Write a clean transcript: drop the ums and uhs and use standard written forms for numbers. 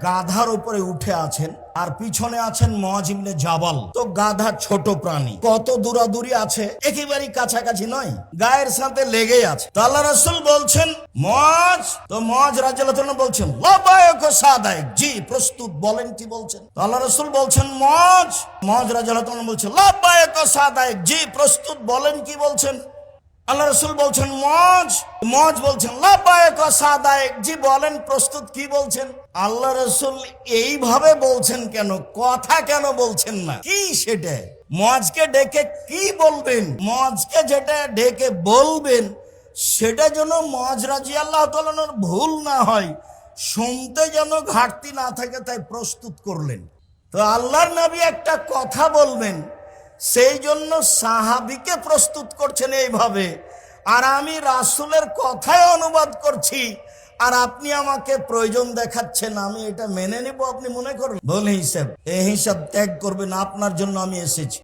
গাধার উপরে উঠে আছেন আর পিছনে আছেন মুআয ইবনে জাবাল। তো গাধা ছোট প্রাণী, কত দূরাদূরি আছে, একেবারেই কাছাকাছি নয়, গায়ের সাথে লেগেই আছে। তো আল্লাহ রাসূল বলছেন মুআয, তো মুআয রাদিয়াল্লাহু আনহু বলছেন লাবায়ক সাদায়ক, জি প্রস্তুত, বলেন কি বলছেন। তো আল্লাহ রাসূল বলছেন মুআয রাদিয়াল্লাহু আনহু বলছেন লাবায়ক সাদায়ক, জি প্রস্তুত, বলেন কি বলছেন। আল্লাহ রাসূল বলছেন মুআয বলছেন লাবায়ক সাদায়ক, জি বলেন প্রস্তুত, কি বলছেন। আল্লাহ রাসূল এইভাবে বলছেন কেন, কথা কেন বলছেন না, কি সেটা? মুআযকে ডেকে কি বলবেন, মুআযকে যেটা ডেকে বলবেন সেটা যেন মুআয রাদিয়াল্লাহু তাআলা আনহুর ভুল না হয়, শুনতে যেন ঘাটতি না থাকে, তাই প্রস্তুত করলেন। তো আল্লাহর নবী একটা কথা বলবেন, সেই জন্য সাহাবীকে প্রস্তুত করছেন এইভাবে, আর আমি রাসূলের কথাই অনুবাদ করছি, আর আপনি আমাকে প্রয়োজন দেখাচ্ছেন, আমি এটা মেনে নেব আপনি মনে করেন? ভুল হিসাব, এই হিসাব ত্যাগ করবেন, আপনার জন্য আমি এসেছি।